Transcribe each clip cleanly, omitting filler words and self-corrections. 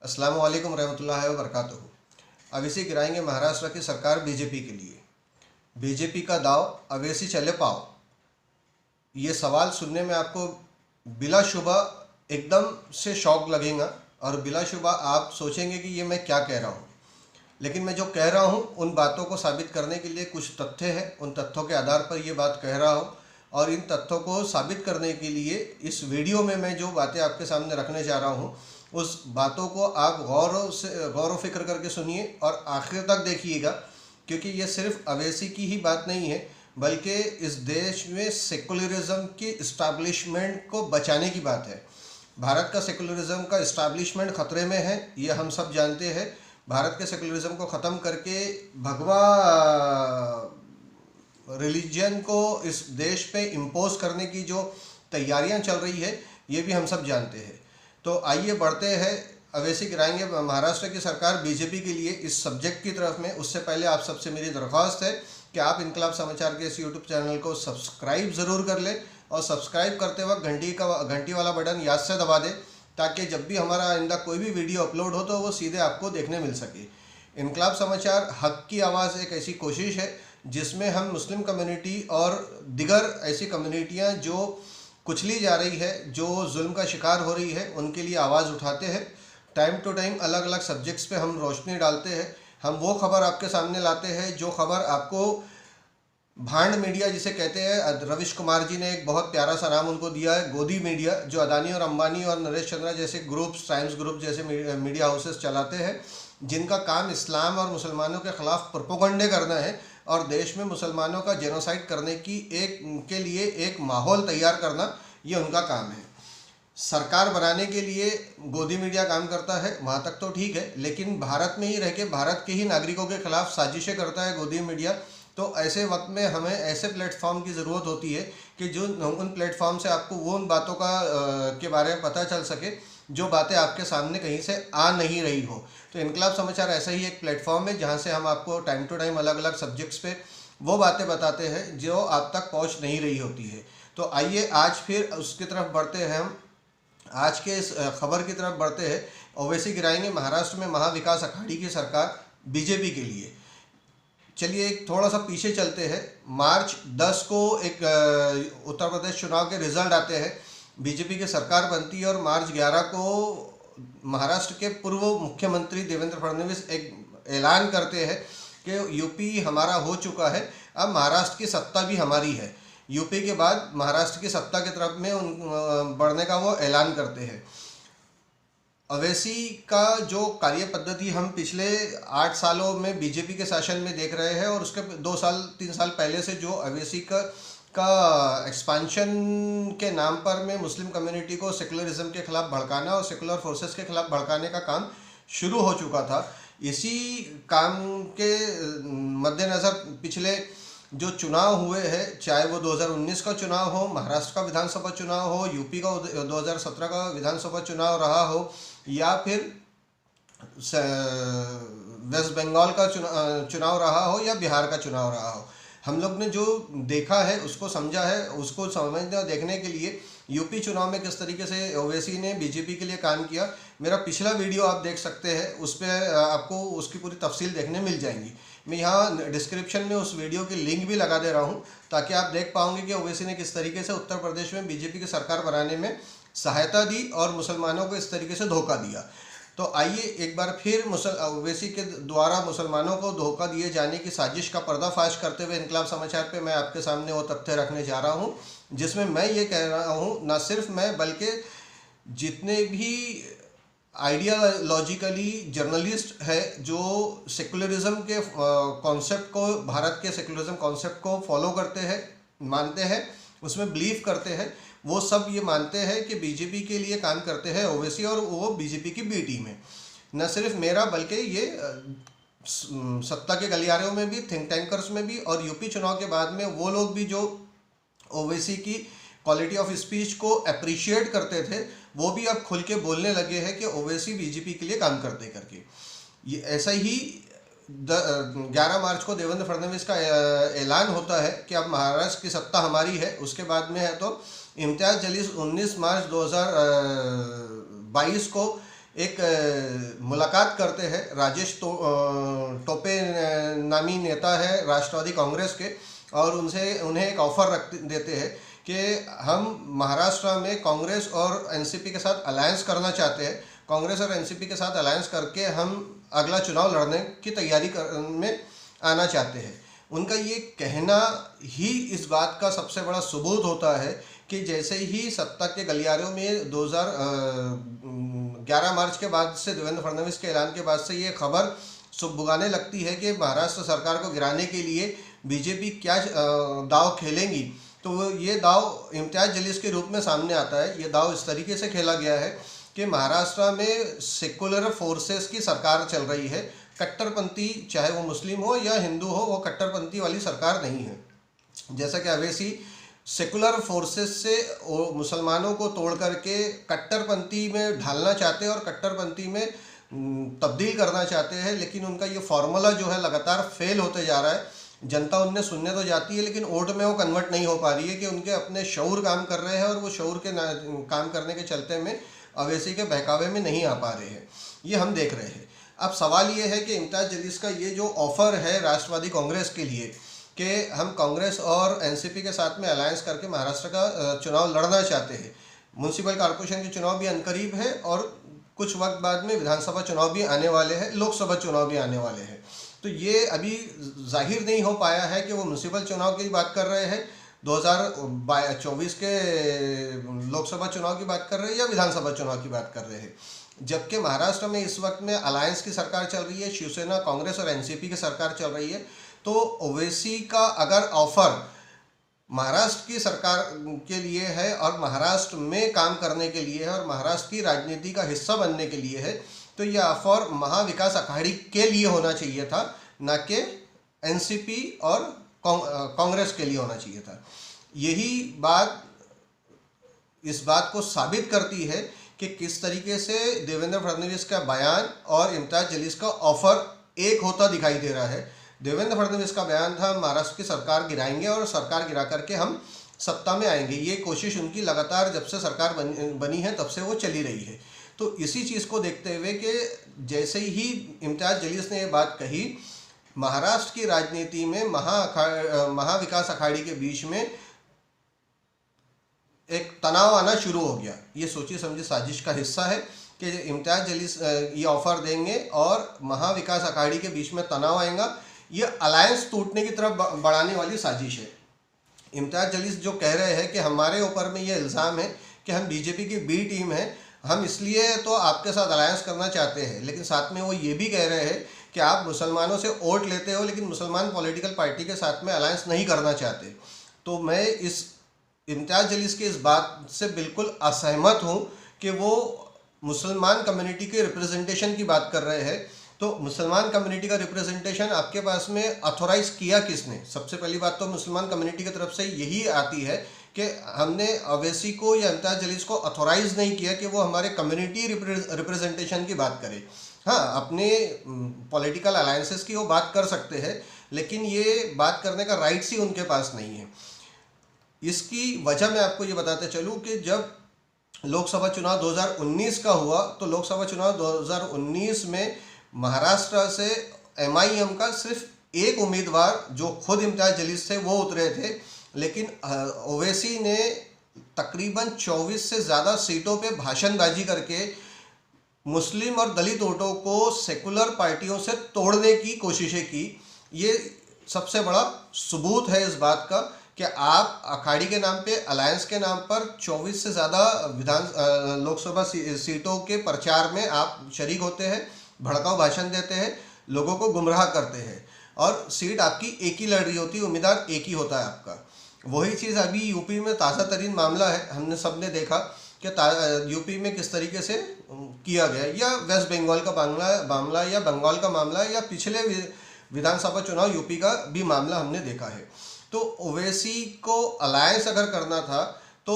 अस्सलाम वालेकुम रहमतुल्लाहि व बरकातुहू। अवेसी गिराएंगे महाराष्ट्र की सरकार बीजेपी के लिए। बीजेपी का दाव अवेसी चले पाओ। ये सवाल सुनने में आपको बिलाशुबा एकदम से शौक लगेगा और बिलाशुबा आप सोचेंगे कि ये मैं क्या कह रहा हूँ। लेकिन मैं जो कह रहा हूँ उन बातों को साबित करने के लिए कुछ तथ्य हैं। उन तथ्यों के आधार पर ये बात कह रहा हूँ और इन तथ्यों को साबित करने के लिए इस वीडियो में मैं जो बातें आपके सामने रखने जा रहा हूँ उस बातों को आप गौर व फिक्र करके सुनिए और आखिर तक देखिएगा, क्योंकि ये सिर्फ अवेसी की ही बात नहीं है बल्कि इस देश में सेकुलरिज्म की इस्टाब्लिशमेंट को बचाने की बात है। भारत का सेकुलरिज्म का इस्टाब्लिशमेंट ख़तरे में है, ये हम सब जानते हैं। भारत के सेकुलरिज्म को ख़त्म करके भगवा रिलीजन को इस देश पे इम्पोज करने की जो तैयारियां चल रही है ये भी हम सब जानते हैं। तो आइए बढ़ते हैं अवेसी गिराएंगे महाराष्ट्र की सरकार बीजेपी के लिए इस सब्जेक्ट की तरफ में। उससे पहले आप सबसे मेरी दरख्वास्त है कि आप इनकलाब समाचार के इस यूट्यूब चैनल को सब्सक्राइब ज़रूर कर लें और सब्सक्राइब करते वक्त घंटी वाला बटन याद से दबा दें ताकि जब भी हमारा आइंदा कोई भी वीडियो अपलोड हो तो वो सीधे आपको देखने मिल सके। इनकलाब समाचार हक की आवाज़ एक ऐसी कोशिश है जिसमें हम मुस्लिम कम्युनिटी और दिगर ऐसी कम्युनिटियाँ जो कुचली जा रही है, जो जुल्म का शिकार हो रही है, उनके लिए आवाज़ उठाते हैं। टाइम टू टाइम अलग अलग सब्जेक्ट्स पे हम रोशनी डालते हैं। हम वो खबर आपके सामने लाते हैं जो खबर आपको भांड मीडिया जिसे कहते हैं, रविश कुमार जी ने एक बहुत प्यारा सा नाम उनको दिया है, गोदी मीडिया, जो अदानी और अंबानी और नरेश चंद्रा जैसे ग्रुप्स, टाइम्स ग्रुप जैसे मीडिया हाउसेस चलाते हैं, जिनका काम इस्लाम और मुसलमानों के ख़िलाफ़ प्रोपोगंडे करना है और देश में मुसलमानों का जेनोसाइड करने की के लिए एक माहौल तैयार करना, ये उनका काम है। सरकार बनाने के लिए गोदी मीडिया काम करता है, वहाँ तक तो ठीक है, लेकिन भारत में ही रह के भारत के ही नागरिकों के खिलाफ साजिशें करता है गोदी मीडिया। तो ऐसे वक्त में हमें ऐसे प्लेटफॉर्म की ज़रूरत होती है कि जो उन प्लेटफॉर्म से आपको वो उन बातों के बारे में पता चल सके जो बातें आपके सामने कहीं से आ नहीं रही हो। तो इनकलाब समाचार ऐसा ही एक प्लेटफॉर्म है जहाँ से हम आपको टाइम टू टाइम अलग अलग सब्जेक्ट्स पे वो बातें बताते हैं जो आप तक पहुँच नहीं रही होती है। तो आइए आज फिर उसकी तरफ बढ़ते हैं। हम आज के इस खबर की तरफ बढ़ते हैं। ओवैसी गिराएंगे महाराष्ट्र में महाविकास अघाड़ी की सरकार बीजेपी के लिए। चलिए एक थोड़ा सा पीछे चलते हैं। मार्च 10 को एक उत्तर प्रदेश चुनाव के रिजल्ट आते हैं, बीजेपी की सरकार बनती है और मार्च 11 को महाराष्ट्र के पूर्व मुख्यमंत्री देवेंद्र फडणवीस एक ऐलान करते हैं कि यूपी हमारा हो चुका है, अब महाराष्ट्र की सत्ता भी हमारी है। यूपी के बाद महाराष्ट्र की सत्ता की तरफ में बढ़ने का वो ऐलान करते हैं। अवेसी का जो कार्य पद्धति हम पिछले 8 सालों में बीजेपी के शासन में देख रहे हैं और उसके 2-3 साल पहले से जो अवेसी का एक्सपांशन के नाम पर में मुस्लिम कम्युनिटी को सेकुलरिज्म के खिलाफ भड़काना और सेकुलर फोर्सेस के खिलाफ भड़काने का काम शुरू हो चुका था। इसी काम के मद्देनज़र पिछले जो चुनाव हुए हैं, चाहे वो 2019 का चुनाव हो, महाराष्ट्र का विधानसभा चुनाव हो, यूपी का 2017 का विधानसभा चुनाव रहा हो, या फिर वेस्ट बंगाल का चुनाव रहा हो या बिहार का चुनाव रहा हो, हम लोग ने जो देखा है उसको समझा है। उसको समझने और देखने के लिए यूपी चुनाव में किस तरीके से ओवैसी ने बीजेपी के लिए काम किया, मेरा पिछला वीडियो आप देख सकते हैं, उस पर आपको उसकी पूरी तफसील देखने मिल जाएंगी। मैं यहाँ डिस्क्रिप्शन में उस वीडियो की लिंक भी लगा दे रहा हूँ ताकि आप देख पाओगे कि ओवैसी ने किस तरीके से उत्तर प्रदेश में बीजेपी की सरकार बनाने में सहायता दी और मुसलमानों को इस तरीके से धोखा दिया। तो आइए एक बार फिर ओवैसी के द्वारा मुसलमानों को धोखा दिए जाने की साजिश का पर्दाफाश करते हुए इनकलाब समाचार पे मैं आपके सामने वो तथ्य रखने जा रहा हूँ जिसमें मैं ये कह रहा हूँ, ना सिर्फ मैं बल्कि जितने भी आइडियालॉजिकली जर्नलिस्ट है जो सेकुलरिज्म के कॉन्सेप्ट को, भारत के सेकुलरिज्म कॉन्सेप्ट को फॉलो करते हैं, मानते हैं, उसमें बिलीव करते हैं, वो सब ये मानते हैं कि बीजेपी के लिए काम करते हैं ओवैसी और वो बीजेपी की बी टीम है। न सिर्फ मेरा बल्कि ये सत्ता के गलियारों में भी, थिंक टैंकर्स में भी और यूपी चुनाव के बाद में वो लोग भी जो ओवैसी की क्वालिटी ऑफ स्पीच को अप्रिशिएट करते थे वो भी अब खुल के बोलने लगे हैं कि ओवैसी बीजेपी के लिए काम करते करके। ये ऐसा ही 11 मार्च को देवेंद्र फडणवीस का ऐलान होता है कि अब महाराष्ट्र की सत्ता हमारी है। उसके बाद में है तो इम्तियाज़ जलील 19 मार्च 2022 को एक मुलाकात करते हैं। राजेश टोपे नामी नेता है राष्ट्रवादी कांग्रेस के, और उन्हें एक ऑफर रख देते हैं कि हम महाराष्ट्र में कांग्रेस और एनसीपी के साथ अलायंस करना चाहते हैं। कांग्रेस और एनसीपी के साथ अलायंस करके हम अगला चुनाव लड़ने की तैयारी में आना चाहते हैं। उनका ये कहना ही इस बात का सबसे बड़ा सबूत होता है कि जैसे ही सत्ता के गलियारों में 2011 मार्च के बाद से, देवेंद्र फडणवीस के ऐलान के बाद से ये खबर सुबुगाने लगती है कि महाराष्ट्र सरकार को गिराने के लिए बीजेपी क्या दाव खेलेंगी, तो ये दाव इम्तियाज जलीस के रूप में सामने आता है। ये दाव इस तरीके से खेला गया है कि महाराष्ट्र में सेकुलर फोर्सेस की सरकार चल रही है। कट्टरपंथी, चाहे वो मुस्लिम हो या हिंदू हो, वो कट्टरपंथी वाली सरकार नहीं है। जैसा कि अवैसी सेकुलर फोर्सेस से मुसलमानों को तोड़ करके कट्टरपंथी में ढालना चाहते हैं और कट्टरपंथी में तब्दील करना चाहते हैं, लेकिन उनका ये फार्मूला जो है लगातार फेल होते जा रहा है। जनता उनने सुनने तो जाती है, लेकिन वोट में वो कन्वर्ट नहीं हो पा रही है कि उनके अपने शऊर काम कर रहे हैं, और वो शऊर के काम करने के चलते में अवैसी के बहकावे में नहीं आ पा रहे हैं। ये हम देख रहे हैं। अब सवाल ये है कि इम्तियाज जलीस का ये जो ऑफ़र है राष्ट्रवादी कांग्रेस के लिए कि हम कांग्रेस और एनसीपी के साथ में अलायंस करके महाराष्ट्र का चुनाव लड़ना चाहते हैं। म्यूनसिपल कॉर्पोरेशन के चुनाव भी अनकरीब है और कुछ वक्त बाद में विधानसभा चुनाव भी आने वाले हैं, लोकसभा चुनाव भी आने वाले हैं। तो ये अभी जाहिर नहीं हो पाया है कि वो म्यूनसिपल चुनाव की बात कर रहे हैं, 2024 के लोकसभा चुनाव की बात कर रहे हैं, या विधानसभा चुनाव की बात कर रहे हैं। जबकि महाराष्ट्र में इस वक्त में अलायंस की सरकार चल रही है, शिवसेना, कांग्रेस और एनसीपी की सरकार चल रही है। तो ओवैसी का अगर ऑफर महाराष्ट्र की सरकार के लिए है और महाराष्ट्र में काम करने के लिए है और महाराष्ट्र की राजनीति का हिस्सा बनने के लिए है, तो यह ऑफर महाविकास अघाड़ी के लिए होना चाहिए था, न कि एनसीपी और कांग्रेस के लिए होना चाहिए था। यही बात इस बात को साबित करती है कि किस तरीके से देवेंद्र फडणवीस का बयान और इम्तियाज जलीस का ऑफर एक होता दिखाई दे रहा है। देवेंद्र फडणवीस का बयान था महाराष्ट्र की सरकार गिराएंगे और सरकार गिरा करके हम सत्ता में आएंगे। ये कोशिश उनकी लगातार जब से सरकार बनी है तब से वो चली रही है। तो इसी चीज़ को देखते हुए कि जैसे ही इम्तियाज जलीस ने ये बात कही, महाराष्ट्र की राजनीति में महाविकास अघाड़ी के बीच में एक तनाव आना शुरू हो गया। ये सोची समझी साजिश का हिस्सा है कि इम्तियाज जलीस ये ऑफर देंगे और महाविकास अघाड़ी के बीच में तनाव आएगा। ये अलायंस टूटने की तरफ बढ़ाने वाली साजिश है। इम्तियाज जलीस जो कह रहे हैं कि हमारे ऊपर में ये इल्ज़ाम है कि हम बीजेपी की बी टीम है, हम इसलिए तो आपके साथ अलायंस करना चाहते हैं, लेकिन साथ में वो ये भी कह रहे हैं कि आप मुसलमानों से वोट लेते हो लेकिन मुसलमान पॉलिटिकल पार्टी के साथ में अलायंस नहीं करना चाहते। तो मैं इस इम्तियाज जलीस की इस बात से बिल्कुल असहमत हूँ कि वो मुसलमान कम्युनिटी के रिप्रेजेंटेशन की बात कर रहे हैं। तो मुसलमान कम्युनिटी का रिप्रेजेंटेशन आपके पास में ऑथोराइज किया किसने? सबसे पहली बात तो मुसलमान कम्युनिटी की तरफ से यही आती है कि हमने अवैसी को या इम्तियाज जलीस को ऑथोराइज नहीं किया कि वो हमारे कम्युनिटी रिप्रेजेंटेशन की बात करें। हाँ, अपने पॉलिटिकल अलायंसेस की वो बात कर सकते हैं, लेकिन ये बात करने का राइट्स ही उनके पास नहीं है। इसकी वजह मैं आपको ये बताते चलूँ कि जब लोकसभा चुनाव 2019 का हुआ, तो लोकसभा चुनाव 2019 में महाराष्ट्र से एमआईएम का सिर्फ एक उम्मीदवार जो खुद इम्तियाज जलीस थे वो उतरे थे, लेकिन ओवैसी ने तकरीबन 24 से ज़्यादा सीटों पे भाषणबाजी करके मुस्लिम और दलित वोटों को सेकुलर पार्टियों से तोड़ने की कोशिशें की। ये सबसे बड़ा सबूत है इस बात का कि आप अखाड़ी के नाम पे, अलायंस के नाम पर 24 से ज़्यादा लोकसभा सीटों के प्रचार में आप शरीक होते हैं, भड़काऊ भाषण देते हैं, लोगों को गुमराह करते हैं, और सीट आपकी एक ही लड़ रही होती है, उम्मीदवार एक ही होता है आपका। वही चीज़ अभी यूपी में ताज़ा तरीन मामला है। हमने सबने देखा कि यूपी में किस तरीके से किया गया, या वेस्ट बंगाल का मामला या बंगाल का मामला, या पिछले विधानसभा चुनाव यूपी का भी मामला हमने देखा है। तो ओवैसी को अलायंस अगर करना था, तो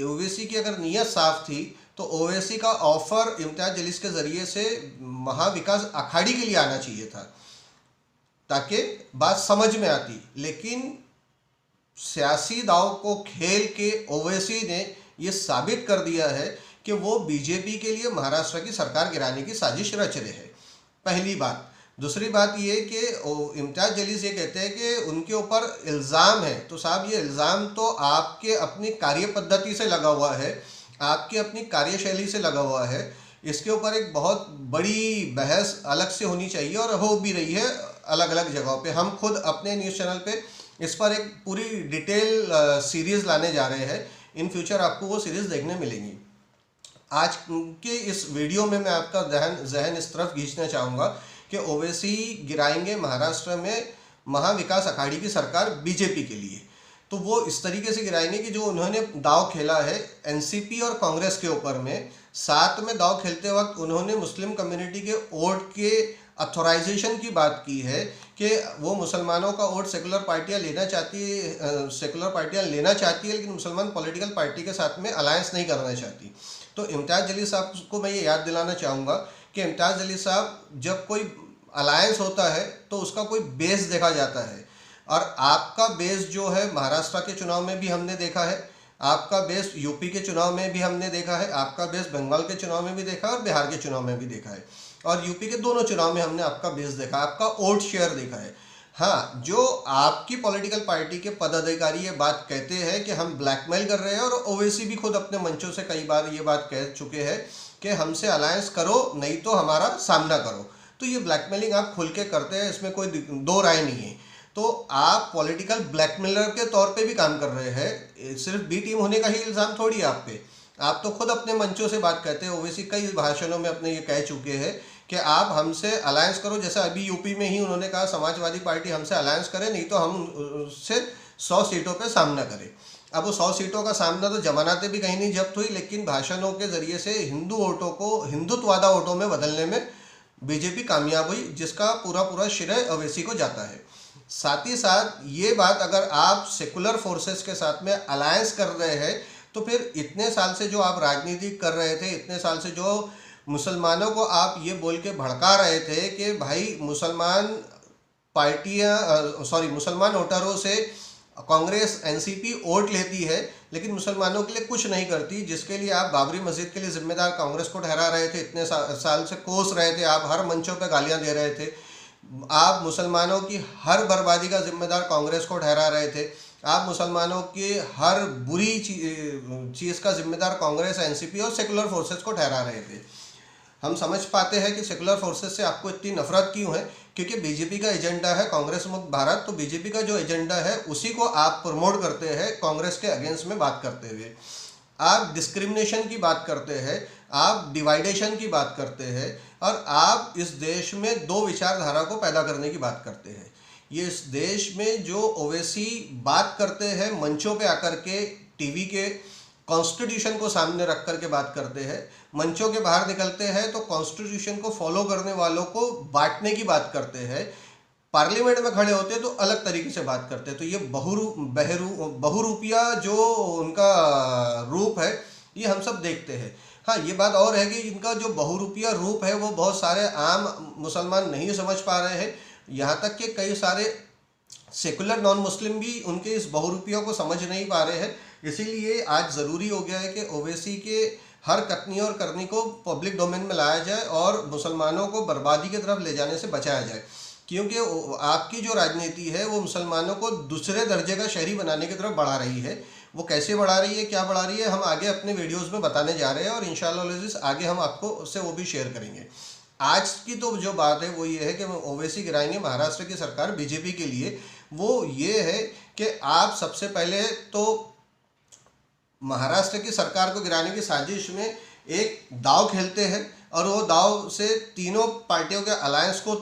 ओवैसी की अगर नीयत साफ थी, तो ओवैसी का ऑफर इम्तियाज जलीस के ज़रिए से महाविकास अघाड़ी के लिए आना चाहिए था, ताकि बात समझ में आती। लेकिन सियासी दाव को खेल के ओवैसी ने ये साबित कर दिया है कि वो बीजेपी के लिए महाराष्ट्र की सरकार गिराने की साजिश रच रहे हैं, पहली बात। दूसरी बात ये कि इम्तियाज़ जलील ये कहते हैं कि उनके ऊपर इल्ज़ाम है, तो साहब ये इल्ज़ाम तो आपके अपनी कार्य पद्धति से लगा हुआ है, आपकी अपनी कार्यशैली से लगा हुआ है। इसके ऊपर एक बहुत बड़ी बहस अलग से होनी चाहिए और हो भी रही है अलग अलग जगहों पे। हम खुद अपने न्यूज़ चैनल पे इस पर एक पूरी डिटेल सीरीज़ लाने जा रहे हैं। इन फ्यूचर आपको वो सीरीज़ देखने मिलेंगी। आज के इस वीडियो में मैं आपका जहन इस तरफ खींचना चाहूँगा कि ओवैसी गिराएंगे महाराष्ट्र में महाविकास अघाड़ी की सरकार बीजेपी के लिए। तो वो इस तरीके से गिराएंगे कि जो उन्होंने दाव खेला है एनसीपी और कांग्रेस के ऊपर में, साथ में दाव खेलते वक्त उन्होंने मुस्लिम कम्युनिटी के वोट के अथोराइजेशन की बात की है कि वो मुसलमानों का वोट सेकुलर पार्टियां लेना चाहती है लेकिन मुसलमान पॉलिटिकल पार्टी के साथ में अलायंस नहीं करना चाहती। तो इम्तियाज़ जलील साहब को मैं ये याद दिलाना चाहूँगा कि इम्तियाज़ जलील साहब, जब कोई अलायंस होता है तो उसका कोई बेस देखा जाता है, और आपका बेस जो है महाराष्ट्र के चुनाव में भी हमने देखा है, आपका बेस यूपी के चुनाव में भी हमने देखा है, आपका बेस बंगाल के चुनाव में भी देखा है और बिहार के चुनाव में भी देखा है, और यूपी के दोनों चुनाव में हमने आपका बेस देखा, आपका वोट शेयर देखा है। हाँ, जो आपकी पॉलिटिकल पार्टी के पदाधिकारी ये बात कहते हैं कि हम ब्लैकमेल कर रहे हैं, और ओवैसी भी खुद अपने मंचों से कई बार ये बात कह चुके हैं कि हमसे अलायंस करो नहीं तो हमारा सामना करो। तो ये ब्लैकमेलिंग आप खुल के करते हैं, इसमें कोई दो राय नहीं है। तो आप पॉलिटिकल ब्लैकमेलर के तौर पे भी काम कर रहे हैं, सिर्फ बी टीम होने का ही इल्ज़ाम थोड़ी है आप पे। आप तो खुद अपने मंचों से बात करते हैं, ओवैसी कई भाषणों में अपने ये कह चुके हैं कि आप हमसे अलायंस करो। जैसे अभी यूपी में ही उन्होंने कहा समाजवादी पार्टी हमसे अलायंस करे नहीं तो हम उससे 100 सीटों पे सामना करें। अब वो 100 सीटों का सामना तो जमानतें भी कहीं नहीं जब्त हुई, लेकिन भाषणों के जरिए से हिंदू वोटों को हिंदुत्ववादा वोटों में बदलने में बीजेपी कामयाब हुई, जिसका पूरा श्रेय ओवैसी को जाता है। साथ ही साथ ये बात, अगर आप सेकुलर फोर्सेस के साथ में अलायंस कर रहे हैं तो फिर इतने साल से जो आप राजनीति कर रहे थे, इतने साल से जो मुसलमानों को आप ये बोल के भड़का रहे थे कि भाई मुसलमान वोटरों से कांग्रेस एनसीपी वोट लेती है लेकिन मुसलमानों के लिए कुछ नहीं करती, जिसके लिए आप बाबरी मस्जिद के लिए जिम्मेदार कांग्रेस को ठहरा रहे थे, इतने साल से कोस रहे थे, आप हर मंचों पे गालियां दे रहे थे, आप मुसलमानों की हर बर्बादी का जिम्मेदार कांग्रेस को ठहरा रहे थे, आप मुसलमानों की हर बुरी चीज़ का जिम्मेदार कांग्रेस, एनसीपी और सेकुलर फोर्सेस को ठहरा रहे थे। हम समझ पाते हैं कि सेकुलर फोर्सेस से आपको इतनी नफरत क्यों है, क्योंकि बीजेपी का एजेंडा है कांग्रेस मुक्त भारत। तो बीजेपी का जो एजेंडा है उसी को आप प्रमोट करते हैं कांग्रेस के अगेंस्ट में बात करते हुए। आप डिस्क्रिमिनेशन की बात करते हैं, आप डिवाइडेशन की बात करते हैं, और आप इस देश में दो विचारधारा को पैदा करने की बात करते हैं। ये इस देश में जो ओवैसी बात करते हैं मंचों पे आकर के, टीवी के कॉन्स्टिट्यूशन को सामने रख कर के बात करते हैं, मंचों के बाहर निकलते हैं तो कॉन्स्टिट्यूशन को फॉलो करने वालों को बांटने की बात करते हैं, पार्लियामेंट में खड़े होते हैं तो अलग तरीके से बात करते हैं। तो ये बहुरूपिया जो उनका रूप है ये हम सब देखते हैं। हाँ, ये बात और है कि इनका जो बहुरूपिया रूप है वो बहुत सारे आम मुसलमान नहीं समझ पा रहे हैं, यहाँ तक कि कई सारे सेकुलर नॉन मुस्लिम भी उनके इस बहुरूपियों को समझ नहीं पा रहे हैं। इसीलिए आज ज़रूरी हो गया है कि ओवैसी के हर कथनी और करनी को पब्लिक डोमेन में लाया जाए और मुसलमानों को बर्बादी की तरफ ले जाने से बचाया जाए, क्योंकि आपकी जो राजनीति है वो मुसलमानों को दूसरे दर्जे का शहरी बनाने की तरफ बढ़ा रही है। वो कैसे बढ़ा रही है, क्या बढ़ा रही है, हम आगे अपने वीडियोज़ में बताने जा रहे हैं, और इंशाअल्लाह आगे हम आपको उससे वो भी शेयर करेंगे। आज की तो जो बात है वो ये है कि ओवैसी गिराएंगे महाराष्ट्र की सरकार बीजेपी के लिए। वो ये है कि आप सबसे पहले तो महाराष्ट्र की सरकार को गिराने की साजिश में एक दाव खेलते हैं, और वो दाव से तीनों पार्टियों के अलायंस को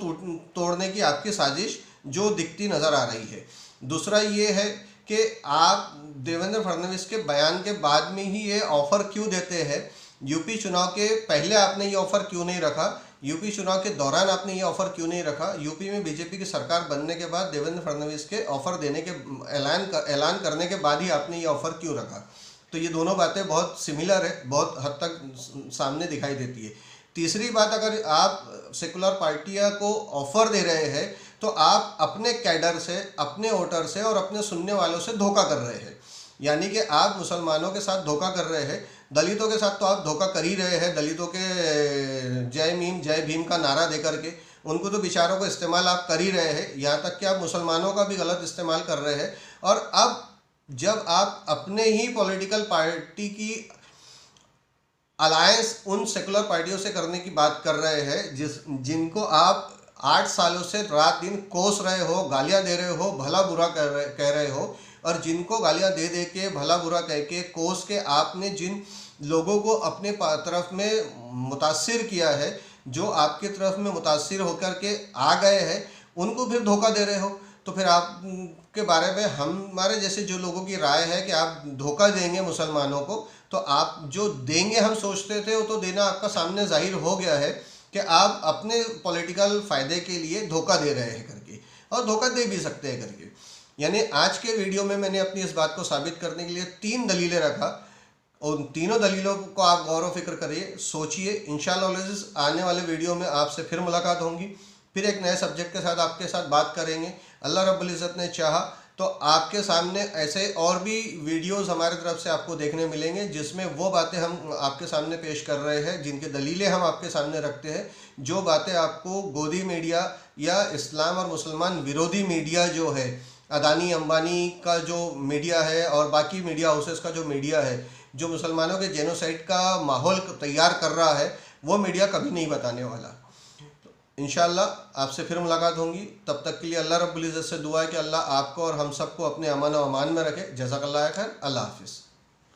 तोड़ने की आपकी साजिश जो दिखती नज़र आ रही है। दूसरा ये है कि आप देवेंद्र फडणवीस के बयान के बाद में ही ये ऑफ़र क्यों देते हैं, यूपी चुनाव के पहले आपने ये ऑफ़र क्यों नहीं रखा, यूपी चुनाव के दौरान आपने ये ऑफ़र क्यों नहीं रखा, यूपी में बीजेपी की सरकार बनने के बाद देवेंद्र फडणवीस के ऑफ़र देने के ऐलान करने के बाद ही आपने ये ऑफ़र क्यों रखा। तो ये दोनों बातें बहुत सिमिलर है, बहुत हद तक सामने दिखाई देती है। तीसरी बात, अगर आप सेकुलर पार्टियां को ऑफ़र दे रहे हैं तो आप अपने कैडर से, अपने वोटर से और अपने सुनने वालों से धोखा कर रहे हैं, यानी कि आप मुसलमानों के साथ धोखा कर रहे हैं। दलितों के साथ तो आप धोखा कर ही रहे हैं, दलितों के जय भीम का नारा दे करके उनको तो बेचारों को इस्तेमाल आप कर ही रहे हैं, यहाँ तक कि आप मुसलमानों का भी गलत इस्तेमाल कर रहे हैं। और अब जब आप अपने ही पॉलिटिकल पार्टी की अलायंस उन सेकुलर पार्टियों से करने की बात कर रहे हैं जिनको आप 8 सालों से रात दिन कोस रहे हो, गालियां दे रहे हो, भला बुरा कह रहे हो, और जिनको गालियां दे दे के भला बुरा कह के कोस के आपने जिन लोगों को अपने तरफ में मुतासिर किया है, जो आपकी तरफ में मुतासिर होकर के आ गए हैं, उनको फिर धोखा दे रहे हो। तो फिर आप के बारे में हमारे जैसे जो लोगों की राय है कि आप धोखा देंगे मुसलमानों को, तो आप जो देंगे हम सोचते थे वो तो देना आपका सामने जाहिर हो गया है कि आप अपने पॉलिटिकल फ़ायदे के लिए धोखा दे रहे हैं करके, और धोखा दे भी सकते हैं करके। यानी आज के वीडियो में मैंने अपनी इस बात को साबित करने के लिए 3 दलीलें रखा। उन तीनों दलीलों को आप गौर व फिक्र करिए, सोचिए। इंशाअल्लाह आने वाले वीडियो में आपसे फिर मुलाकात होंगी, फिर एक नए सब्जेक्ट के साथ आपके साथ बात करेंगे। अल्लाह रब्बुल इज़्ज़त ने चाहा तो आपके सामने ऐसे और भी वीडियोस हमारे तरफ से आपको देखने मिलेंगे, जिसमें वो बातें हम आपके सामने पेश कर रहे हैं, जिनके दलीलें हम आपके सामने रखते हैं, जो बातें आपको गोदी मीडिया या इस्लाम और मुसलमान विरोधी मीडिया जो है, अदानी अंबानी का जो मीडिया है और बाकी मीडिया हाउसेस का जो मीडिया है, जो मुसलमानों के जेनोसाइड का माहौल तैयार कर रहा है, वो मीडिया कभी नहीं बताने वाला। इंशाअल्लाह आपसे फिर मुलाकात होंगी। तब तक के लिए अल्लाह रब्बुल इज़्ज़त से दुआ है कि अल्लाह आपको और हम सबको अपने अमन और अमान में रखे। जज़ाकल्लाह खैर। अल्लाह हाफ़िज़।